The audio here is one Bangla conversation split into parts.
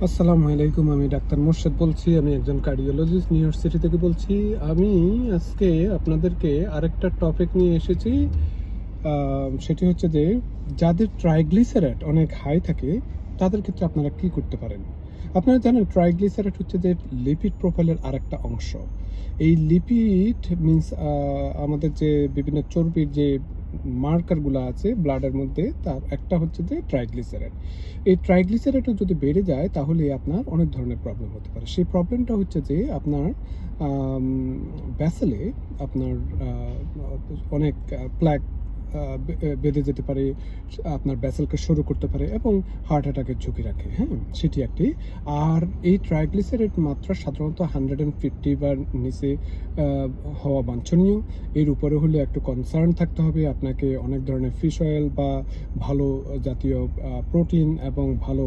আসসালামু আলাইকুম। আমি ডাক্তার মোর্শেদ বলছি। আমি একজন কার্ডিওলজিস্ট, নিউ ইয়র্ক সিটি থেকে বলছি। আমি আজকে আপনাদেরকে আরেকটা টপিক নিয়ে এসেছি। সেটি হচ্ছে যে যাদের ট্রাইগ্লিসারাইড অনেক হাই থাকে তাদের ক্ষেত্রে আপনারা কি করতে পারেন। আপনারা জানেন ট্রাইগ্লিসারাইড হচ্ছে যে লিপিড প্রোফাইলের আরেকটা অংশ। এই লিপিড মিন্স আমাদের যে বিভিন্ন চর্বির যে মার্কারগুলো আছে ব্লাডের মধ্যে, তার একটা হচ্ছে যে ট্রাইগ্লিসারাইড। এই ট্রাইগ্লিসারাইডও যদি বেড়ে যায় তাহলে আপনার অনেক ধরনের প্রবলেম হতে পারে। সেই প্রবলেমটা হচ্ছে যে আপনার ব্যাসেলে আপনার অনেক প্ল্যাক বেঁধে যেতে পারে, আপনার ব্যাসেলকে সরু করতে পারে এবং হার্ট অ্যাটাকের ঝুঁকি রাখে। হ্যাঁ, সেটি একটি। আর এই ট্রাইগ্লিসারাইড মাত্রা সাধারণত 150 বা নিচে হওয়া বাঞ্ছনীয়। এর উপরে হলে একটু কনসার্ন থাকতে হবে। আপনাকে অনেক ধরনের ফিশ অয়েল বা ভালো জাতীয় প্রোটিন এবং ভালো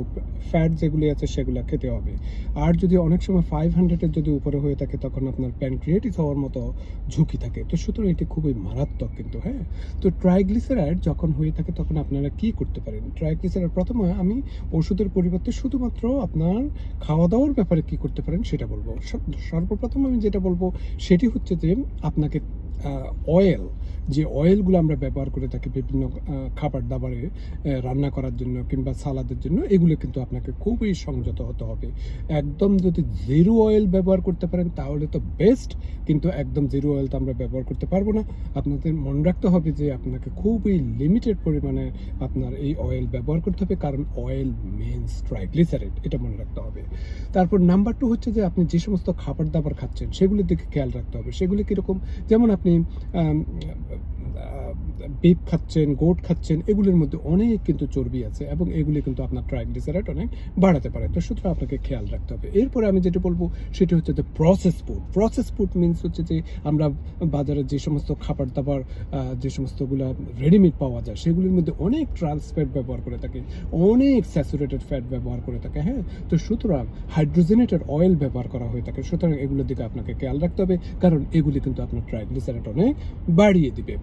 ফ্যাট যেগুলি আছে সেগুলো খেতে হবে। আর যদি অনেক সময় 500-এর যদি উপরে হয়ে থাকে তখন আপনার প্যানক্রিয়াটিস হওয়ার মতো ঝুঁকি থাকে। তো সুতরাং এটি খুবই মারাত্মক কিন্তু। হ্যাঁ, তো ট্রাইগ্লিসারাইড যখন হয়ে থাকে তখন আপনারা কি করতে পারেন? ট্রাইগ্লিসারাইড প্রথমে আমি ওষুধের পরিবর্তে শুধুমাত্র আপনার খাওয়া দাওয়ার ব্যাপারে কি করতে পারেন সেটা বলবো। সর্বপ্রথম আমি যেটা বলবো সেটি হচ্ছে যে আপনাকে অয়েল, যে অয়েলগুলো আমরা ব্যবহার করে থাকি বিভিন্ন খাবার দাবারে রান্না করার জন্য কিংবা সালাদের জন্য, এগুলো কিন্তু আপনাকে খুবই সংযত হতে হবে। একদম যদি জিরো অয়েল ব্যবহার করতে পারেন তাহলে তো বেস্ট, কিন্তু একদম জিরো অয়েল তো আমরা ব্যবহার করতে পারবো না। আপনাদের মনে রাখতে হবে যে আপনাকে খুবই লিমিটেড পরিমাণে আপনার এই অয়েল ব্যবহার করতে হবে, কারণ অয়েল মিনস ট্রাইগ্লিসারাইড, এটা মনে রাখতে হবে। তারপর নাম্বার 2 হচ্ছে যে আপনি যে সমস্ত খাবার দাবার খাচ্ছেন সেগুলির দিকে খেয়াল রাখতে হবে। সেগুলি কীরকম? যেমন আপনি বিফ খাচ্ছেন, গোট খাচ্ছেন, এগুলির মধ্যে অনেক কিন্তু চর্বি আছে এবং এগুলি কিন্তু আপনার ট্রাইগ্লিসারাইড অনেক বাড়াতে পারে। তো সুতরাং আপনাকে খেয়াল রাখতে হবে। এরপরে আমি যেটা বলবো সেটি হচ্ছে যে process food. Process food means হচ্ছে যে আমরা বাজারে যে সমস্ত খাবার দাবার, যে সমস্তগুলো রেডিমেড পাওয়া যায় সেগুলির মধ্যে অনেক ট্রান্স ফ্যাট ব্যবহার করে থাকে, অনেক স্যাচুরেটেড ফ্যাট ব্যবহার করে থাকে। হ্যাঁ, তো সুতরাং হাইড্রোজেনেটেড অয়েল ব্যবহার করা হয়ে থাকে। সুতরাং এগুলোর দিকে আপনাকে খেয়াল রাখতে হবে, কারণ এগুলি কিন্তু আপনার ট্রাইগ্লিসারাইড অনেক বাড়িয়ে দিবে।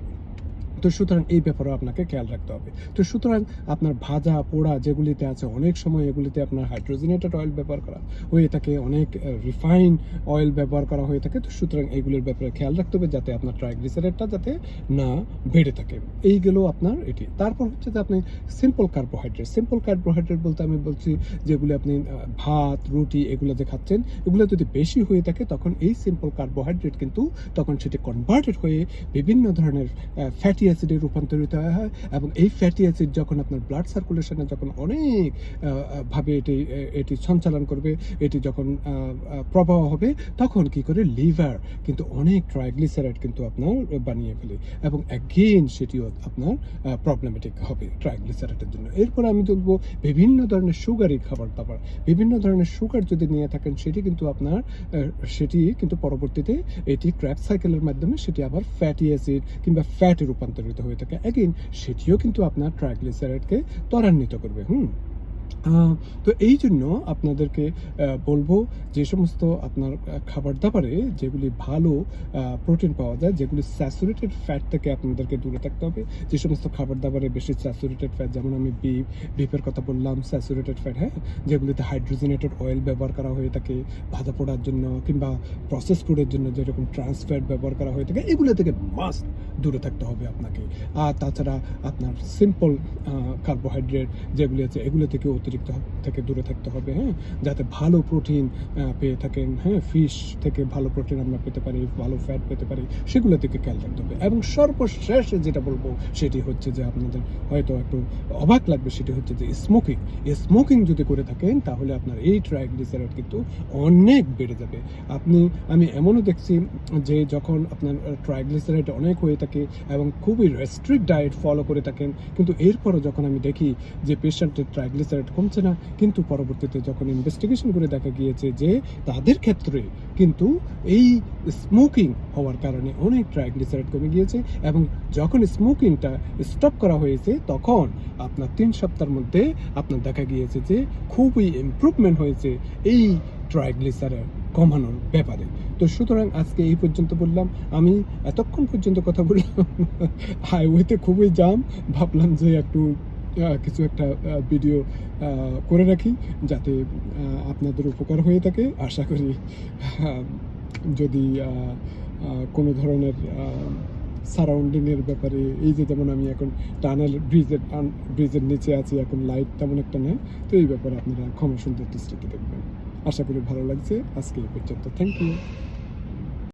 তো সুতরাং এই ব্যাপারেও আপনাকে খেয়াল রাখতে হবে। তো সুতরাং আপনার ভাজা পোড়া যেগুলিতে আছে অনেক সময় এগুলিতে আপনার হাইড্রোজেনেটেড অয়েল ব্যবহার করা হয়ে থাকে, অনেক রিফাইন অয়েল ব্যবহার করা হয়ে থাকে। তো সুতরাং এইগুলোর ব্যাপারে খেয়াল রাখতে হবে যাতে আপনার ট্রাইগ্লিসারাইডটা যাতে না বেড়ে থাকে। এইগুলো আপনার এটি। তারপর হচ্ছে যে আপনি সিম্পল কার্বোহাইড্রেট। সিম্পল কার্বোহাইড্রেট বলতে আমি বলছি যেগুলো আপনি ভাত রুটি এগুলো যে খাচ্ছেন, এগুলো যদি বেশি হয়ে থাকে তখন এই সিম্পল কার্বোহাইড্রেট কিন্তু তখন সেটি কনভার্টেড হয়ে বিভিন্ন ধরনের ফ্যাটি অ্যাসিডে রূপান্তরিত হয় এবং এই ফ্যাটি অ্যাসিড যখন আপনার ব্লাড সার্কুলেশনে যখন অনেক ভাবে এটি সঞ্চালন করবে, এটি যখন প্রবাহ হবে তখন কি করে লিভার কিন্তু অনেক ট্রাইগ্লিসারাইড কিন্তু আপনার বানিয়ে ফেলে এবং অ্যাগেন সেটিও আপনার প্রবলেমেটিক হবে ট্রাইগ্লিসারাইডের জন্য। এরপর আমি বলবো বিভিন্ন ধরনের সুগারি খাবার দাবার, বিভিন্ন ধরনের সুগার যদি নিয়ে থাকেন সেটি কিন্তু আপনার সেটি পরবর্তীতে এটি ক্র্যাব সাইকেলের মাধ্যমে সেটি আবার ফ্যাটি অ্যাসিড কিংবা ফ্যাটে রূপান্তরিত হয়ে থাকে। অ্যাগেন সেটিও কিন্তু আপনার ট্রাইগ্লিসারাইডকে ত্বরান্বিত করবে। তো এই জন্য আপনাদেরকে বলবো যে সমস্ত আপনার খাবার দাবারে যেগুলি ভালো প্রোটিন পাওয়া যায়, যেগুলি স্যাচুরেটেড ফ্যাট থেকে আপনাদেরকে দূরে থাকতে হবে। যে সমস্ত খাবার দাবারে বেশি স্যাচুরেটেড ফ্যাট, যেমন আমি বিফের কথা বললাম স্যাচুরেটেড ফ্যাট, হ্যাঁ, যেগুলিতে হাইড্রোজেনেটেড অয়েল ব্যবহার করা হয়ে থাকে ভাজা পোড়ার জন্য কিংবা প্রসেস ফুডের জন্য যেরকম ট্রান্স ফ্যাট ব্যবহার করা হয়ে থাকে, এগুলো থেকে মাস্ট দূরে থাকতে হবে আপনাকে। আর তাছাড়া আপনার সিম্পল কার্বোহাইড্রেট যেগুলি আছে এগুলো থেকে অতিরিক্ত থেকে দূরে থাকতে হবে। হ্যাঁ, যাতে ভালো প্রোটিন পেয়ে থাকেন। হ্যাঁ, ফিশ থেকে ভালো প্রোটিন আমরা পেতে পারি, ভালো ফ্যাট পেতে পারি, সেগুলো থেকে খেয়াল রাখতে হবে। এবং সর্বশেষ যেটা বলবো সেটি হচ্ছে যে আপনাদের হয়তো একটু অবাক লাগবে, সেটি হচ্ছে যে স্মোকিং। এই স্মোকিং যদি করে থাকেন তাহলে আপনার এই ট্রাইগ্লিসারাইড কিন্তু অনেক বেড়ে যাবে। আমি এমনও দেখছি যে যখন আপনার ট্রাইগ্লিসারাইড অনেক হয়ে থাকে এবং খুবই রেস্ট্রিক্ট ডায়েট ফলো করে থাকেন, কিন্তু এরপরও যখন আমি দেখি যে পেশেন্টের ট্রাইগ্লিসারাইড কমছে না, কিন্তু পরবর্তীতে যখন ইনভেস্টিগেশন করে দেখা গিয়েছে যে তাদের ক্ষেত্রে কিন্তু এই স্মোকিং হওয়ার কারণে অনেক ট্রাইগ্লিসারাইড কমে গিয়েছে এবং যখন স্মোকিংটা স্টপ করা হয়েছে তখন আপনার 3 সপ্তাহের মধ্যে আপনার দেখা গিয়েছে যে খুবই ইমপ্রুভমেন্ট হয়েছে এই ট্রাইগ্লিসারাইড কমানোর ব্যাপারে। তো সুতরাং আজকে এই পর্যন্ত বললাম। আমি এতক্ষণ পর্যন্ত কথা বললাম, হাইওয়েতে খুবই জাম, ভাবলাম যে একটু কিছু একটা ভিডিও করে রাখি, যাতে আপনাদের উপকার হয়ে থাকে। আশা করি যদি কোনো ধরনের সারাউন্ডিংয়ের ব্যাপারে, এই যে যেমন আমি এখন ব্রিজের নিচে আছি, এখন লাইট তেমন একটা নেই, তো এই ব্যাপারে আপনারা ক্ষমা সুন্দর দৃষ্টিতে দেখবেন। আশা করি ভালো লাগছে। আজকে এই পর্যন্ত, থ্যাংক ইউ।